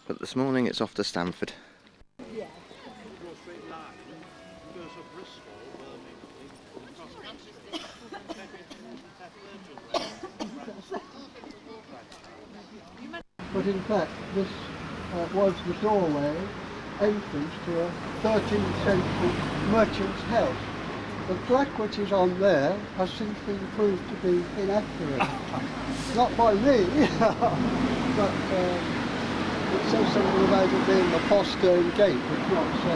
but this morning it's off to Stamford. Yeah. But in fact, this was the doorway entrance to a 13th century merchant's house. The plaque which is on there has since been proved to be inaccurate. Not by me, but it says something about it being the postern gate, it's not so.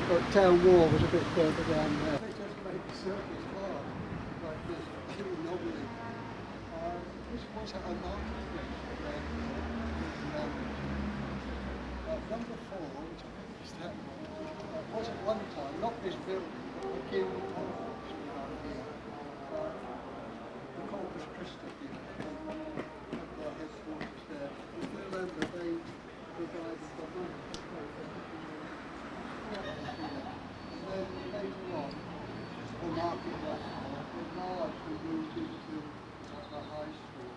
The town wall was a bit further down there. They just make the circus hard, like this, very nobly. This was a marketplace around number 4, which I think is that one, was at one time, not this building, but the Guild Hall, which we have here. The Corpus Christi Guild, their headquarters there. If you remember, they provided the money to pay for and then later on, the market restaurant was largely moved into the high street.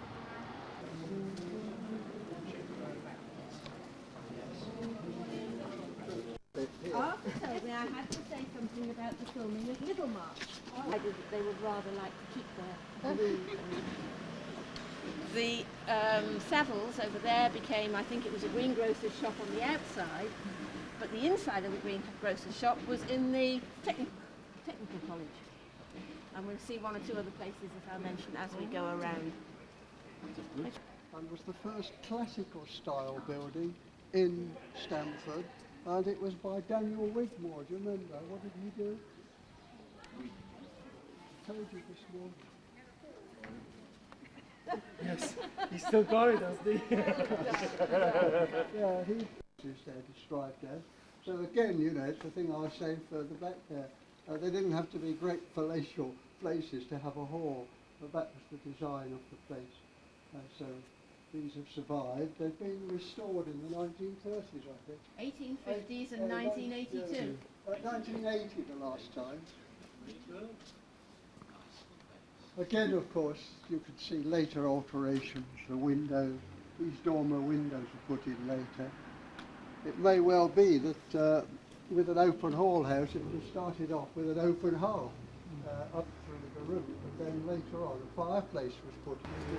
Also, I had to say something about the filming of Middlemarch. They would rather like to keep their blue. The Savills over there became, I think it was a greengrocer's shop on the outside, but the inside of the greengrocer's shop was in the technical college. And we'll see one or two other places that I'll mention as we go around. And was the first classical style building in Stamford, and it was by Daniel Wigmore. Do you remember? What did he do? I told you this morning. Yes, he's still got it, hasn't he? Yeah, he's there described there. So again, you know, it's the thing I was saying further back there. They didn't have to be great palatial places to have a hall, but that was the design of the place. So these have survived. They've been restored in the 1930s, I think. 1850s and 1982. 1980 the last time. Again, of course, you could see later alterations. The window, these dormer windows were put in later. It may well be that with an open hall house, it was started off with an open hall up through the roof, but then later on a fireplace was put in.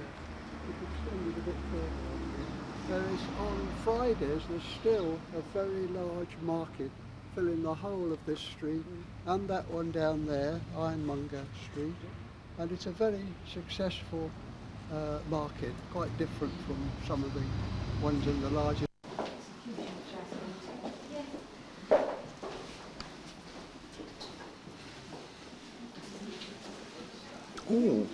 You could extend it a bit further. There is, on Fridays, there's still a very large market filling the whole of this street and that one down there, Ironmonger Street. And it's a very successful market, quite different from some of the ones in the larger. Ooh.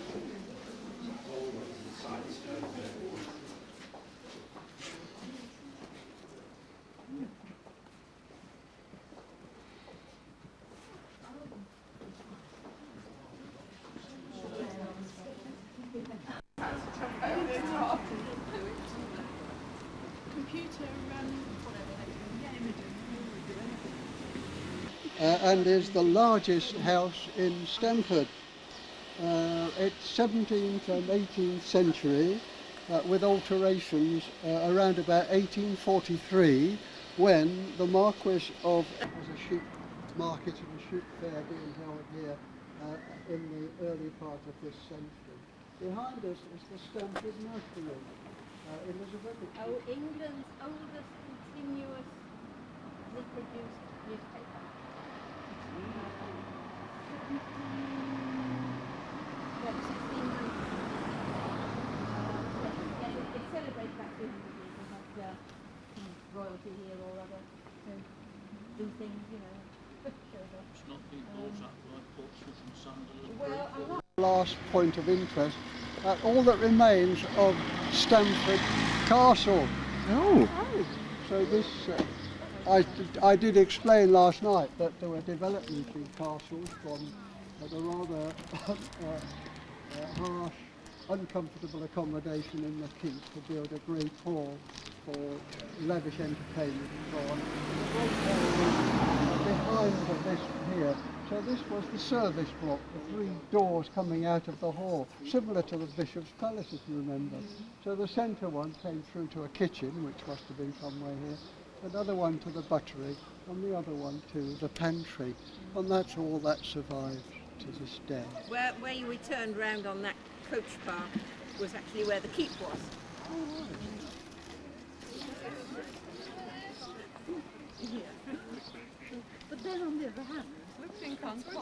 And is the largest house in Stamford. It's 17th and 18th century with alterations around about 1843 when the Marquis of... There was a sheep market and a sheep fair being held here in the early part of this century. Behind us is the Stamford Nursery. Elizabethan. Oh, England's oldest continuously produced newspaper. It celebrates that 200 years and has royalty here or other to do things, you know, shows off. It's not been bought up like Portsmouth and Sunderland. Well, I'm not. Last point of interest, all that remains of Stamford Castle. Oh. So this, I did explain last night that there were developments in castles from the rather harsh, uncomfortable accommodation in the keep to build a great hall for lavish entertainment and so on. The great hall was behind this here. So this was the service block, the 3 doors coming out of the hall, similar to the Bishop's Palace, if you remember. So the centre one came through to a kitchen, which must have been somewhere here, another one to the buttery, and the other one to the pantry. And that's all that survives to this day. Where we turned round on that coach park was actually where the keep was. But then on the other hand, looks in concept.